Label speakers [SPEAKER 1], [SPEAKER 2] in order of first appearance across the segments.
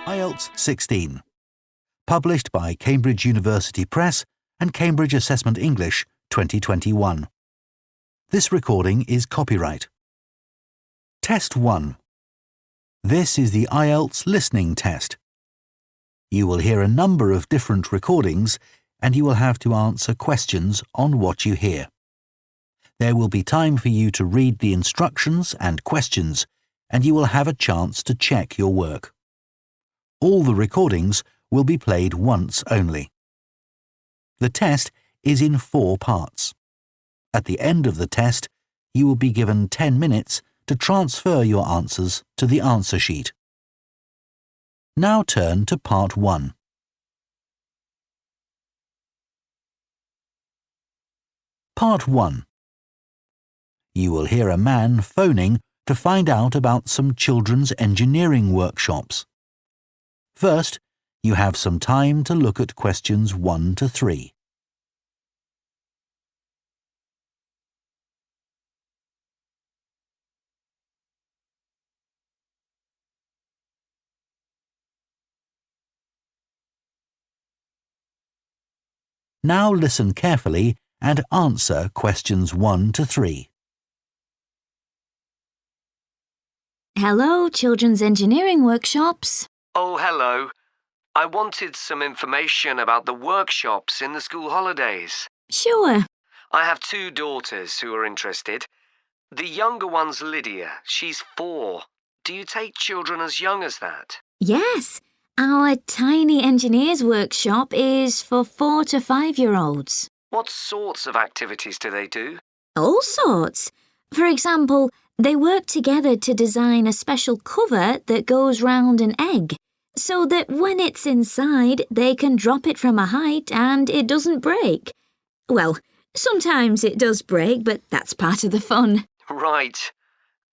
[SPEAKER 1] IELTS 16. Published by Cambridge University Press and Cambridge Assessment English 2021. This recording is copyright. Test 1. This is the IELTS listening test. You will hear a number of different recordings and you will have to answer questions on what you hear. There will be time for you to read the instructions and questions, and you will have a chance to check your work. All the recordings will be played once only. The test is in 4 parts. At the end of the test, you will be given 10 minutes to transfer your answers to the answer sheet. Now turn to Part 1. Part 1. You will hear a man phoning to find out about some children's engineering workshops. First, you have some time to look at questions 1 to 3. Now listen carefully and answer questions 1 to 3.
[SPEAKER 2] Hello, Children's Engineering Workshops.
[SPEAKER 3] Oh, hello. I wanted some information about the workshops in the school holidays.
[SPEAKER 2] Sure.
[SPEAKER 3] I have 2 daughters who are interested. The younger one's Lydia. She's 4. Do you take children as young as that?
[SPEAKER 2] Yes, our tiny engineers workshop is for 4 to 5-year-olds.
[SPEAKER 3] What sorts of activities do they do?
[SPEAKER 2] All sorts. For example, they work together to design a special cover that goes round an egg, so that when it's inside, they can drop it from a height and it doesn't break. Well, sometimes it does break, but that's part of the fun.
[SPEAKER 3] Right.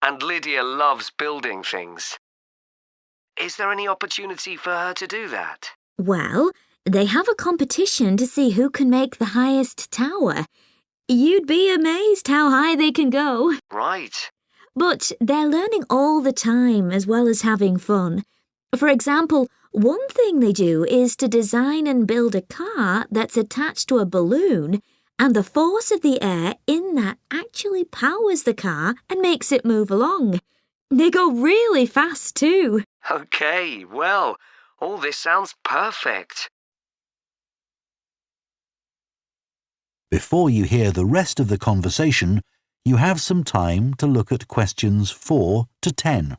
[SPEAKER 3] And Lydia loves building things. Is there any opportunity for her to do that?
[SPEAKER 2] Well, they have a competition to see who can make the highest tower. You'd be amazed how high they can go.
[SPEAKER 3] Right.
[SPEAKER 2] But they're learning all the time as well as having fun. For example, one thing they do is to design and build a car that's attached to a balloon, and the force of the air in that actually powers the car and makes it move along. They go really fast too.
[SPEAKER 3] Okay, well, all this sounds perfect.
[SPEAKER 1] Before you hear the rest of the conversation, you have some time to look at questions 4 to 10.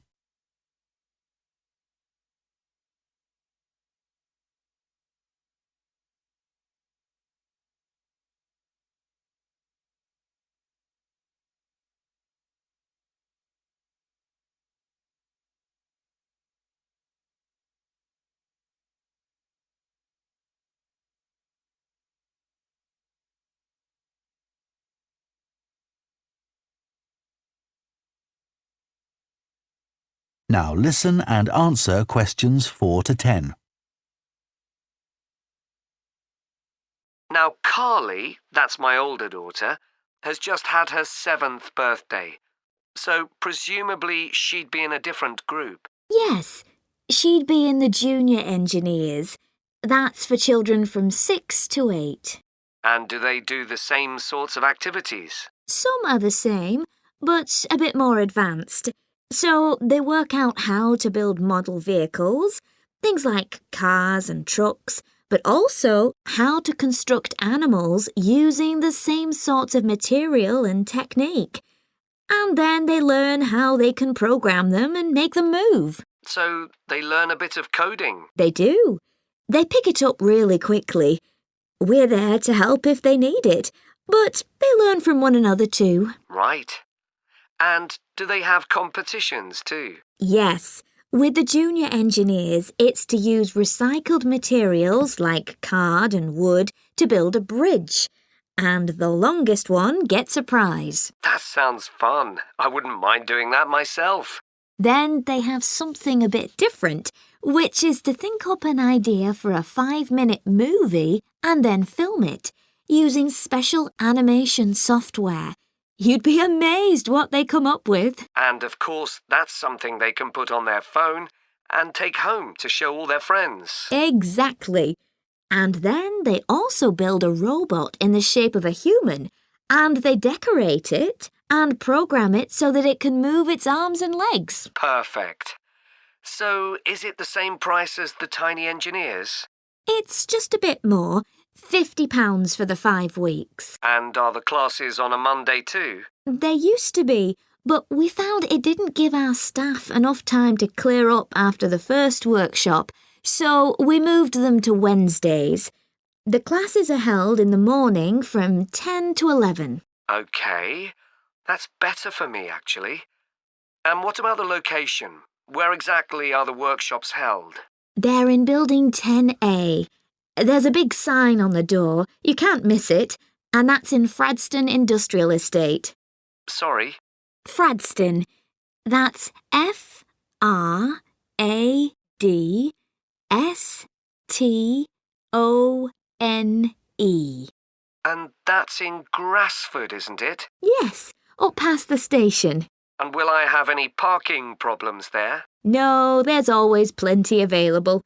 [SPEAKER 1] Now listen and answer questions 4 to 10.
[SPEAKER 3] Now, Carly, that's my older daughter, has just had her 7th birthday. So presumably she'd be in a different group.
[SPEAKER 2] Yes, she'd be in the junior engineers. That's for children from 6 to 8.
[SPEAKER 3] And do they do the same sorts of activities?
[SPEAKER 2] Some are the same, but a bit more advanced. So they work out how to build model vehicles, things like cars and trucks, but also how to construct animals using the same sorts of material and technique. And then they learn how they can program them and make them move.
[SPEAKER 3] So they learn a bit of coding.
[SPEAKER 2] They do. They pick it up really quickly. We're there to help if they need it, but they learn from one another too.
[SPEAKER 3] Right. And do they have competitions too?
[SPEAKER 2] Yes. With the junior engineers, it's to use recycled materials like card and wood to build a bridge. And the longest one gets a prize.
[SPEAKER 3] That sounds fun. I wouldn't mind doing that myself.
[SPEAKER 2] Then they have something a bit different, which is to think up an idea for a 5-minute movie and then film it, using special animation software. You'd be amazed what they come up with.
[SPEAKER 3] And of course, that's something they can put on their phone and take home to show all their friends.
[SPEAKER 2] Exactly. And then they also build a robot in the shape of a human, and they decorate it and program it so that it can move its arms and legs.
[SPEAKER 3] Perfect. So, is it the same price as the tiny engineers?
[SPEAKER 2] It's just a bit more, £50 for the 5 weeks.
[SPEAKER 3] And are the classes on a Monday too?
[SPEAKER 2] They used to be, but we found it didn't give our staff enough time to clear up after the first workshop, so we moved them to Wednesdays. The classes are held in the morning from 10 to 11.
[SPEAKER 3] OK. That's better for me, actually. And what about the location? Where exactly are the workshops held?
[SPEAKER 2] They're in Building 10A. There's a big sign on the door. You can't miss it. And that's in Fradston Industrial Estate.
[SPEAKER 3] Sorry?
[SPEAKER 2] Fradston. That's Fradston.
[SPEAKER 3] And that's in Grassford, isn't it?
[SPEAKER 2] Yes, up past the station.
[SPEAKER 3] And will I have any parking problems there?
[SPEAKER 2] No, there's always plenty available.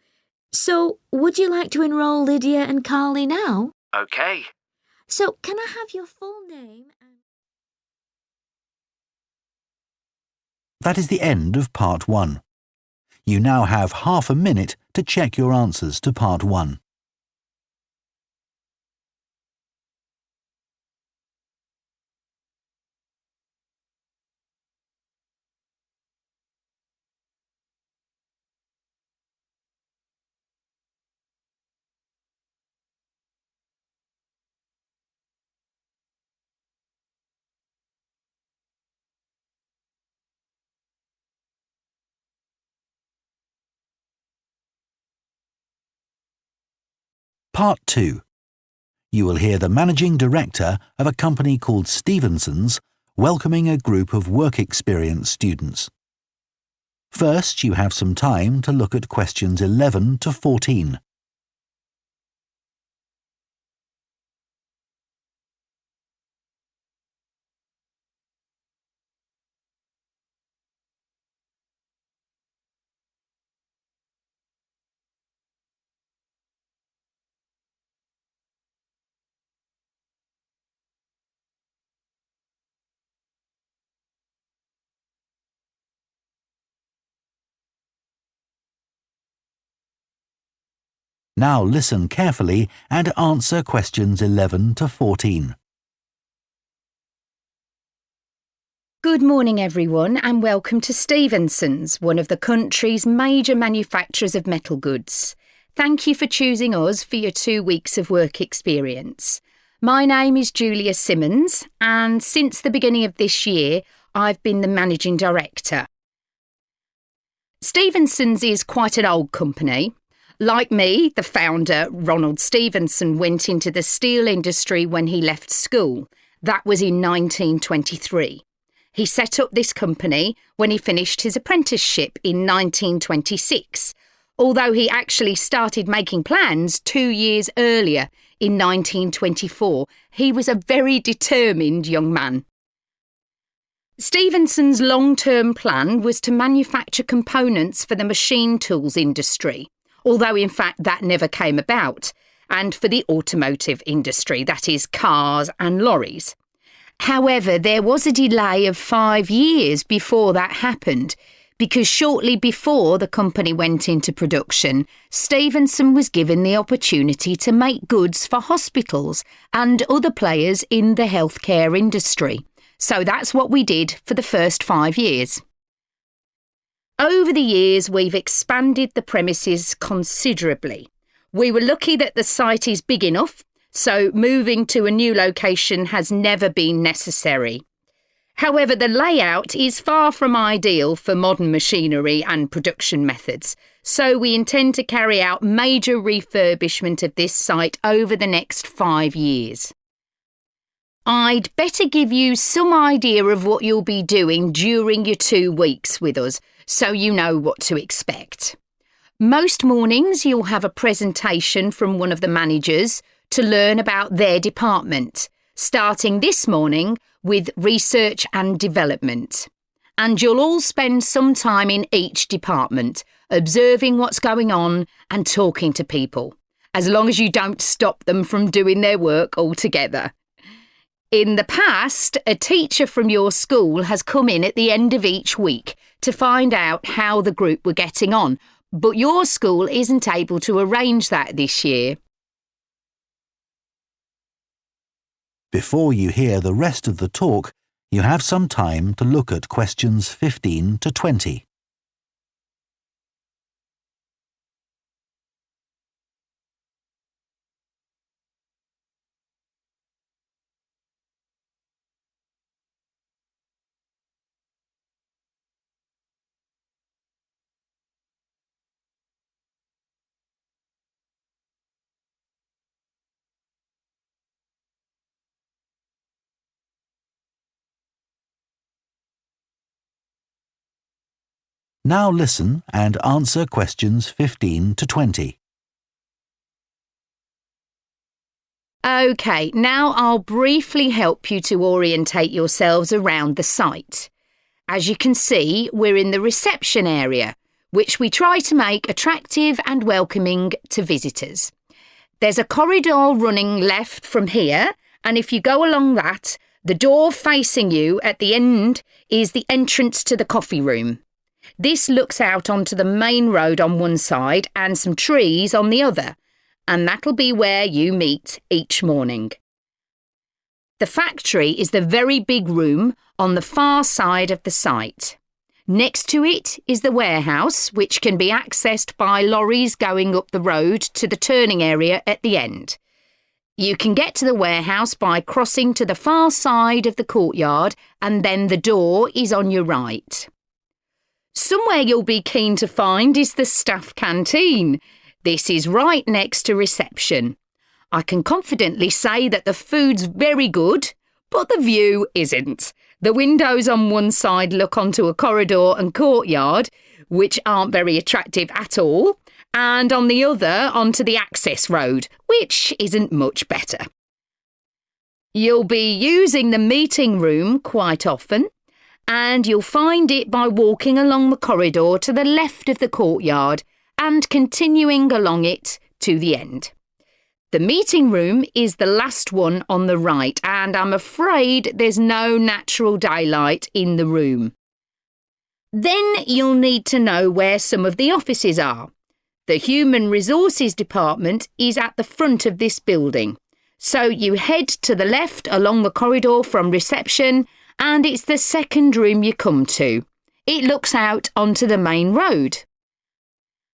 [SPEAKER 2] So, would you like to enrol Lydia and Carly now?
[SPEAKER 3] OK.
[SPEAKER 2] So, can I have your full name?
[SPEAKER 1] That is the end of Part 1. You now have half a minute to check your answers to Part 1. Part 2. You will hear the Managing Director of a company called Stevenson's welcoming a group of work experience students. First, you have some time to look at questions 11 to 14. Now listen carefully and answer questions 11 to 14.
[SPEAKER 4] Good morning everyone and welcome to Stevenson's, one of the country's major manufacturers of metal goods. Thank you for choosing us for your 2 weeks of work experience. My name is Julia Simmons and since the beginning of this year I've been the Managing Director. Stevenson's is quite an old company. Like me, the founder, Ronald Stevenson, went into the steel industry when he left school. That was in 1923. He set up this company when he finished his apprenticeship in 1926, although he actually started making plans 2 years earlier in 1924. He was a very determined young man. Stevenson's long-term plan was to manufacture components for the machine tools industry, although in fact that never came about, and for the automotive industry, that is cars and lorries. However, there was a delay of 5 years before that happened, because shortly before the company went into production, Stevenson was given the opportunity to make goods for hospitals and other players in the healthcare industry. So that's what we did for the first 5 years. Over the years, we've expanded the premises considerably. We were lucky that the site is big enough, so moving to a new location has never been necessary. However, the layout is far from ideal for modern machinery and production methods, so we intend to carry out major refurbishment of this site over the next 5 years. I'd better give you some idea of what you'll be doing during your 2 weeks with us, so you know what to expect. Most mornings you'll have a presentation from one of the managers to learn about their department, starting this morning with research and development. And you'll all spend some time in each department, observing what's going on and talking to people, as long as you don't stop them from doing their work altogether. In the past, a teacher from your school has come in at the end of each week to find out how the group were getting on, but your school isn't able to arrange that this year.
[SPEAKER 1] Before you hear the rest of the talk, you have some time to look at questions 15 to 20. Now listen and answer questions 15 to 20.
[SPEAKER 4] OK, now I'll briefly help you to orientate yourselves around the site. As you can see, we're in the reception area, which we try to make attractive and welcoming to visitors. There's a corridor running left from here, and if you go along that, the door facing you at the end is the entrance to the coffee room. This looks out onto the main road on one side and some trees on the other, and that'll be where you meet each morning. The factory is the very big room on the far side of the site. Next to it is the warehouse, which can be accessed by lorries going up the road to the turning area at the end. You can get to the warehouse by crossing to the far side of the courtyard, and then the door is on your right. Somewhere you'll be keen to find is the staff canteen. This is right next to reception. I can confidently say that the food's very good, but the view isn't. The windows on one side look onto a corridor and courtyard, which aren't very attractive at all, and on the other onto the access road, which isn't much better. You'll be using the meeting room quite often, and you'll find it by walking along the corridor to the left of the courtyard and continuing along it to the end. The meeting room is the last one on the right, and I'm afraid there's no natural daylight in the room. Then you'll need to know where some of the offices are. The Human Resources Department is at the front of this building, so you head to the left along the corridor from reception, and it's the second room you come to. It looks out onto the main road.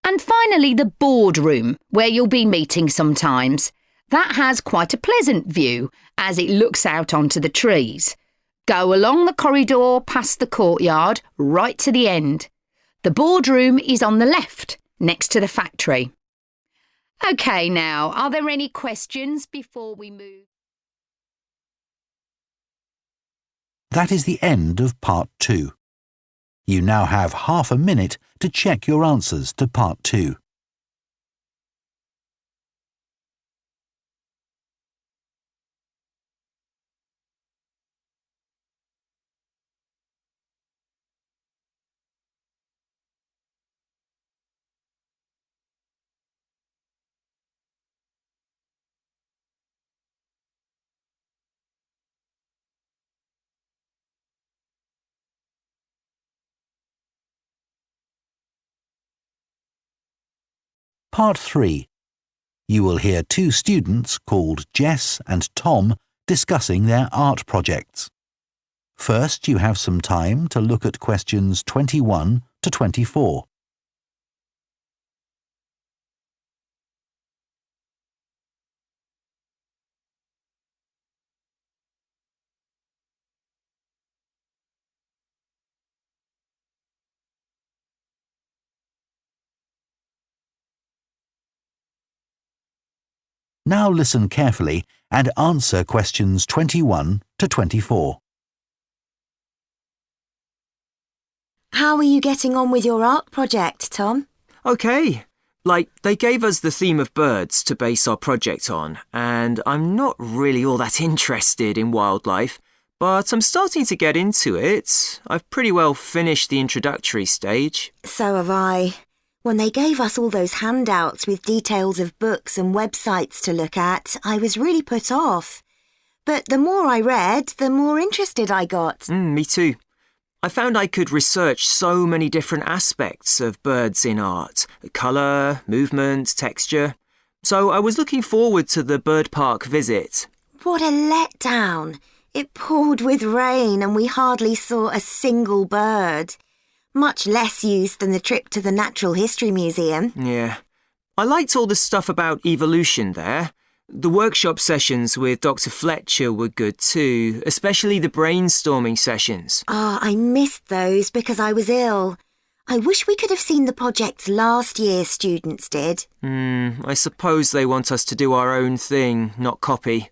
[SPEAKER 4] And finally, the boardroom, where you'll be meeting sometimes. That has quite a pleasant view, as it looks out onto the trees. Go along the corridor past the courtyard, right to the end. The boardroom is on the left, next to the factory. OK, now, are there any questions before we move?
[SPEAKER 1] That is the end of Part 2. You now have half a minute to check your answers to Part 2. Part 3. You will hear two students called Jess and Tom discussing their art projects. First, you have some time to look at questions 21 to 24. Now listen carefully and answer questions 21 to 24.
[SPEAKER 5] How are you getting on with your art project, Tom?
[SPEAKER 6] OK. They gave us the theme of birds to base our project on, and I'm not really all that interested in wildlife, but I'm starting to get into it. I've pretty well finished the introductory stage.
[SPEAKER 5] So have I. When they gave us all those handouts with details of books and websites to look at, I was really put off. But the more I read, the more interested I got.
[SPEAKER 6] Me too. I found I could research so many different aspects of birds in art. Colour, movement, texture. So I was looking forward to the bird park visit.
[SPEAKER 5] What a letdown. It poured with rain and we hardly saw a single bird. Much less use than the trip to the Natural History Museum.
[SPEAKER 6] Yeah. I liked all the stuff about evolution there. The workshop sessions with Dr. Fletcher were good too, especially the brainstorming sessions.
[SPEAKER 5] I missed those because I was ill. I wish we could have seen the projects last year's students did.
[SPEAKER 6] I suppose they want us to do our own thing, not copy.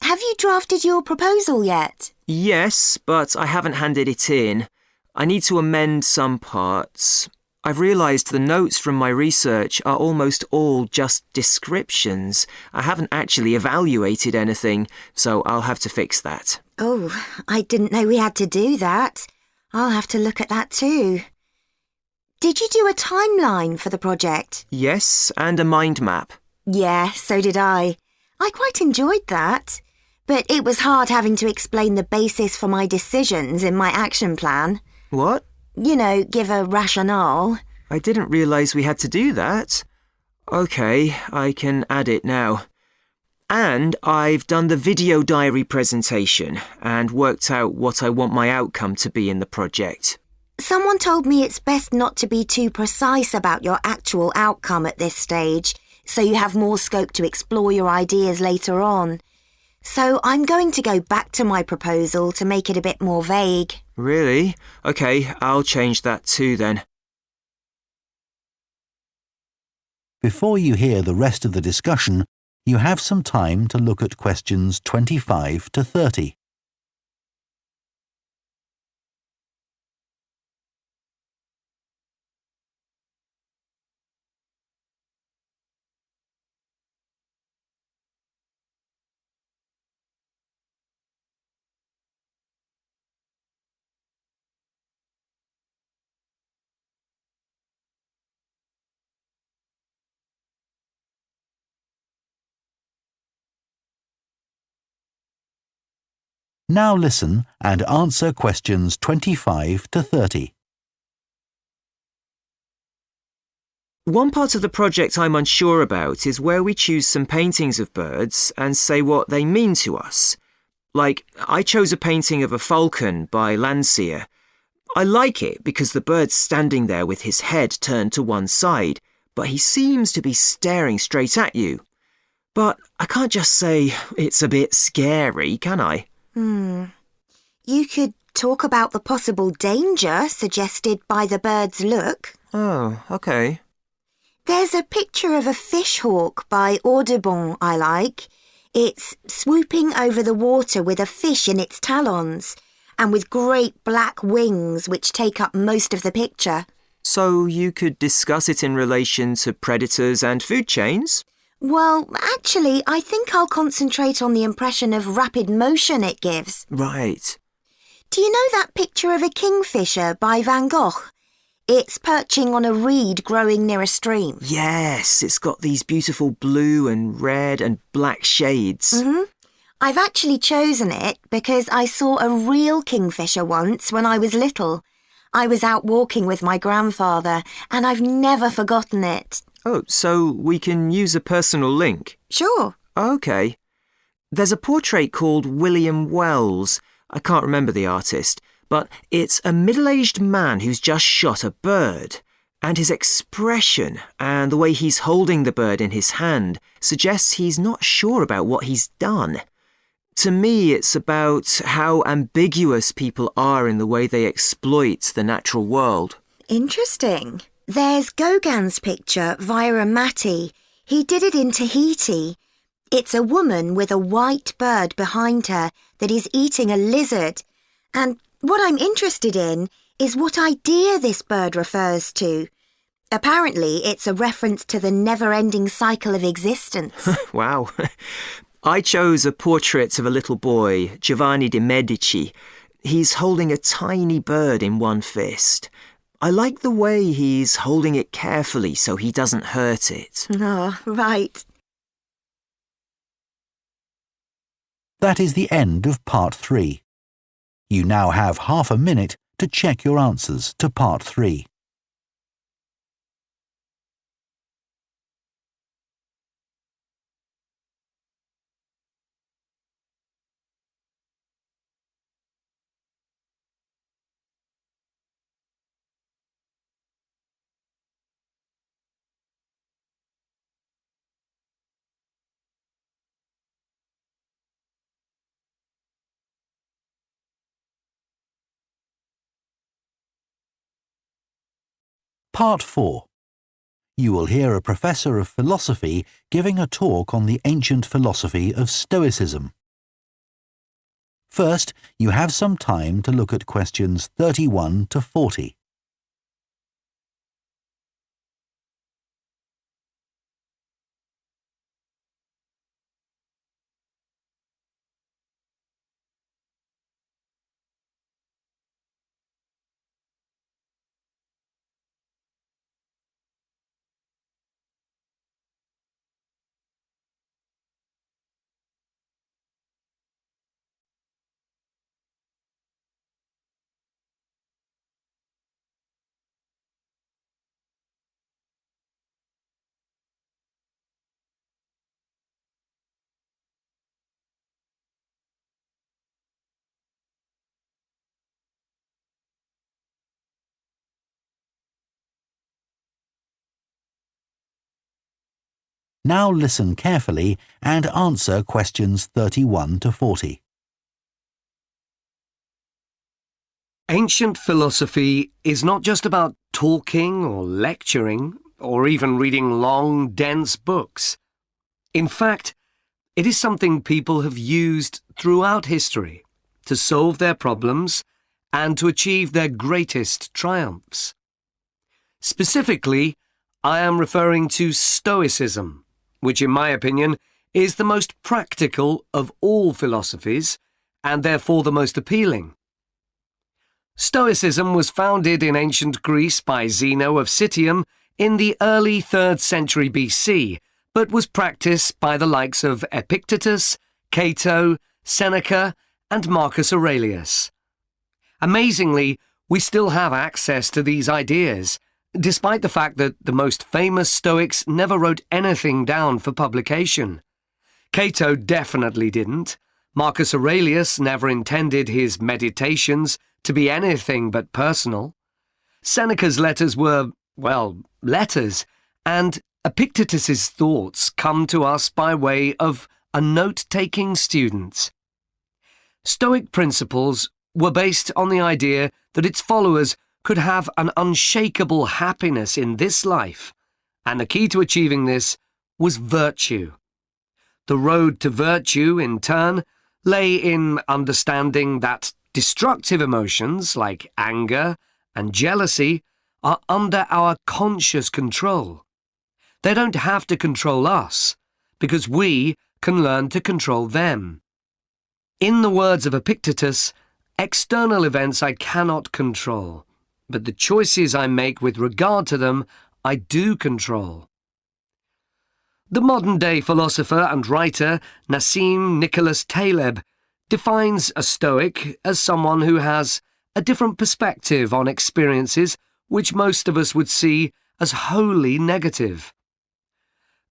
[SPEAKER 5] Have you drafted your proposal yet?
[SPEAKER 6] Yes, but I haven't handed it in. I need to amend some parts. I've realised the notes from my research are almost all just descriptions. I haven't actually evaluated anything, so I'll have to fix that.
[SPEAKER 5] Oh, I didn't know we had to do that. I'll have to look at that too. Did you do a timeline for the project?
[SPEAKER 6] Yes, and a mind map.
[SPEAKER 5] Yeah, so did I. I quite enjoyed that. But it was hard having to explain the basis for my decisions in my action plan.
[SPEAKER 6] What?
[SPEAKER 5] You know, give a rationale.
[SPEAKER 6] I didn't realise we had to do that. OK, I can add it now. And I've done the video diary presentation and worked out what I want my outcome to be in the project.
[SPEAKER 5] Someone told me it's best not to be too precise about your actual outcome at this stage, so you have more scope to explore your ideas later on. So I'm going to go back to my proposal to make it a bit more vague.
[SPEAKER 6] Really? OK, I'll change that too then.
[SPEAKER 1] Before you hear the rest of the discussion, you have some time to look at questions 25 to 30. Now listen and answer questions 25 to 30.
[SPEAKER 6] One part of the project I'm unsure about is where we choose some paintings of birds and say what they mean to us. Like, I chose a painting of a falcon by Landseer. I like it because the bird's standing there with his head turned to one side, but he seems to be staring straight at you. But I can't just say it's a bit scary, can I?
[SPEAKER 5] You could talk about the possible danger suggested by the bird's look.
[SPEAKER 6] Oh, OK.
[SPEAKER 5] There's a picture of a fish hawk by Audubon I like. It's swooping over the water with a fish in its talons and with great black wings which take up most of the picture.
[SPEAKER 6] So you could discuss it in relation to predators and food chains?
[SPEAKER 5] Well, actually, I think I'll concentrate on the impression of rapid motion it gives.
[SPEAKER 6] Right.
[SPEAKER 5] Do you know that picture of a kingfisher by Van Gogh? It's perching on a reed growing near a stream.
[SPEAKER 6] Yes, it's got these beautiful blue and red and black shades.
[SPEAKER 5] I've actually chosen it because I saw a real kingfisher once when I was little. I was out walking with my grandfather and I've never forgotten it.
[SPEAKER 6] Oh, so we can use a personal link?
[SPEAKER 5] Sure.
[SPEAKER 6] OK. There's a portrait called William Wells. I can't remember the artist, but it's a middle-aged man who's just shot a bird. And his expression and the way he's holding the bird in his hand suggests he's not sure about what he's done. To me, it's about how ambiguous people are in the way they exploit the natural world.
[SPEAKER 5] Interesting. There's Gauguin's picture, Vira Matti. He did it in Tahiti. It's a woman with a white bird behind her that is eating a lizard. And what I'm interested in is what idea this bird refers to. Apparently, it's a reference to the never-ending cycle of existence.
[SPEAKER 6] Wow. I chose a portrait of a little boy, Giovanni de' Medici. He's holding a tiny bird in one fist. I like the way he's holding it carefully so he doesn't hurt it.
[SPEAKER 5] Oh, right.
[SPEAKER 1] That is the end of Part 3. You now have half a minute to check your answers to Part 3. Part 4. You will hear a professor of philosophy giving a talk on the ancient philosophy of Stoicism. First, you have some time to look at questions 31 to 40. Now listen carefully and answer questions 31 to 40.
[SPEAKER 3] Ancient philosophy is not just about talking or lecturing or even reading long, dense books. In fact, it is something people have used throughout history to solve their problems and to achieve their greatest triumphs. Specifically, I am referring to Stoicism, which in my opinion is the most practical of all philosophies and therefore the most appealing. Stoicism was founded in ancient Greece by Zeno of Citium in the early 3rd century BC, but was practiced by the likes of Epictetus, Cato, Seneca, and Marcus Aurelius. Amazingly, we still have access to these ideas, despite the fact that the most famous Stoics never wrote anything down for publication. Cato definitely didn't. Marcus Aurelius never intended his meditations to be anything but personal. Seneca's letters were, well, letters, and Epictetus's thoughts come to us by way of a note-taking student. Stoic principles were based on the idea that its followers could have an unshakable happiness in this life, and the key to achieving this was virtue. The road to virtue, in turn, lay in understanding that destructive emotions like anger and jealousy are under our conscious control. They don't have to control us, because we can learn to control them. In the words of Epictetus, external events I cannot control, but the choices I make with regard to them I do control. The modern-day philosopher and writer Nassim Nicholas Taleb defines a Stoic as someone who has a different perspective on experiences which most of us would see as wholly negative.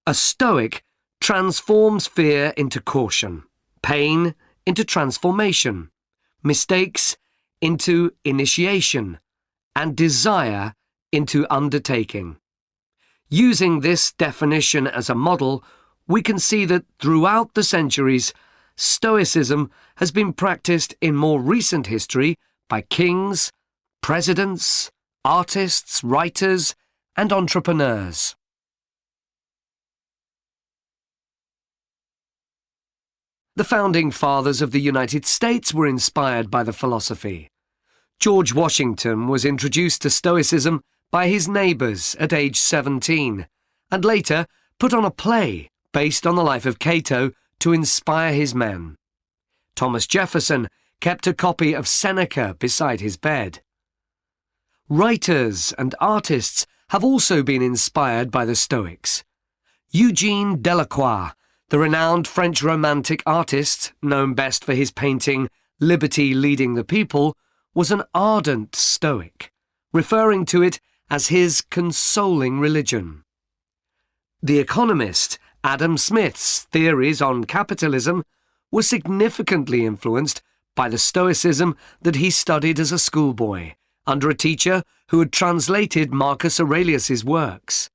[SPEAKER 3] A Stoic transforms fear into caution, pain into transformation, mistakes into initiation, and desire into undertaking. Using this definition as a model, we can see that throughout the centuries, Stoicism has been practiced in more recent history by kings, presidents, artists, writers, and entrepreneurs. The founding fathers of the United States were inspired by the philosophy. George Washington was introduced to Stoicism by his neighbours at age 17, and later put on a play based on the life of Cato to inspire his men. Thomas Jefferson kept a copy of Seneca beside his bed. Writers and artists have also been inspired by the Stoics. Eugene Delacroix, the renowned French Romantic artist, known best for his painting Liberty Leading the People, was an ardent Stoic, referring to it as his consoling religion. The economist Adam Smith's theories on capitalism were significantly influenced by the Stoicism that he studied as a schoolboy, under a teacher who had translated Marcus Aurelius's works.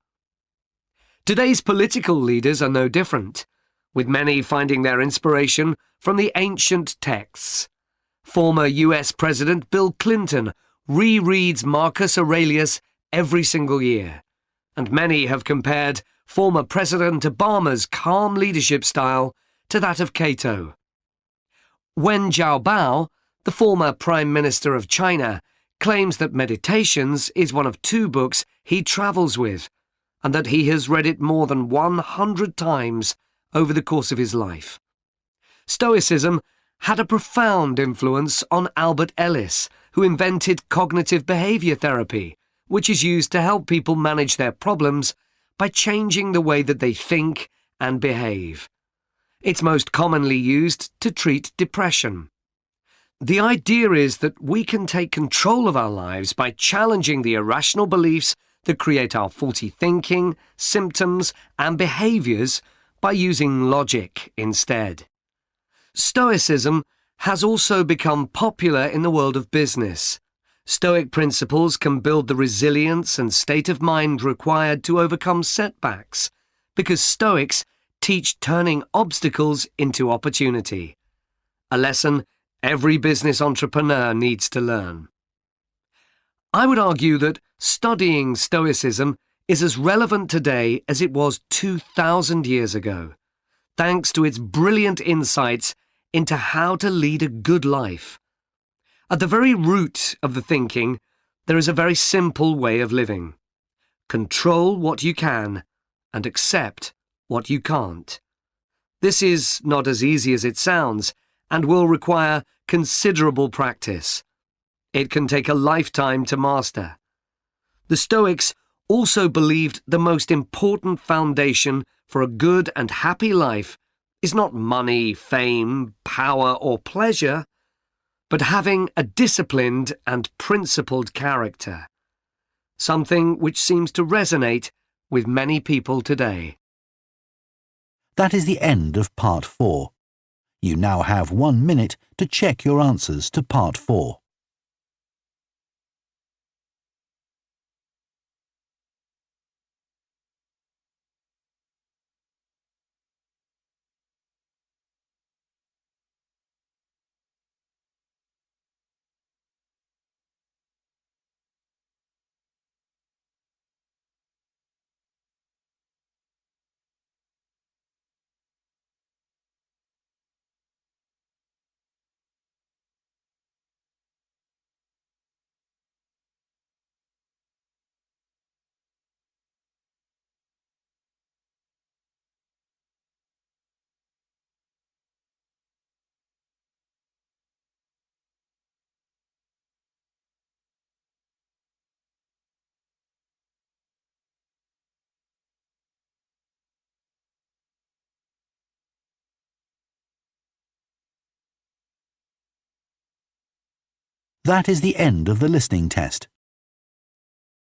[SPEAKER 3] Today's political leaders are no different, with many finding their inspiration from the ancient texts. Former US President Bill Clinton rereads Marcus Aurelius every single year, and many have compared former President Obama's calm leadership style to that of Cato. Wen Jiabao, the former Prime Minister of China, claims that Meditations is one of 2 books he travels with, and that he has read it more than 100 times over the course of his life. Stoicism had a profound influence on Albert Ellis, who invented cognitive behavior therapy, which is used to help people manage their problems by changing the way that they think and behave. It's most commonly used to treat depression. The idea is that we can take control of our lives by challenging the irrational beliefs that create our faulty thinking, symptoms, and behaviours by using logic instead. Stoicism has also become popular in the world of business. Stoic principles can build the resilience and state of mind required to overcome setbacks, because Stoics teach turning obstacles into opportunity, a lesson every business entrepreneur needs to learn. I would argue that studying Stoicism is as relevant today as it was 2,000 years ago, thanks to its brilliant insights into how to lead a good life. At the very root of the thinking, there is a very simple way of living. Control what you can and accept what you can't. This is not as easy as it sounds and will require considerable practice. It can take a lifetime to master. The Stoics also believed the most important foundation for a good and happy life is not money, fame, power, or pleasure, but having a disciplined and principled character, something which seems to resonate with many people today.
[SPEAKER 1] That is the end of Part 4. You now have 1 minute to check your answers to Part 4. That is the end of the listening test.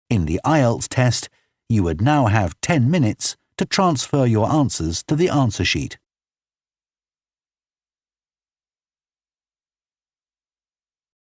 [SPEAKER 1] In the IELTS test, you would now have 10 minutes to transfer your answers to the answer sheet.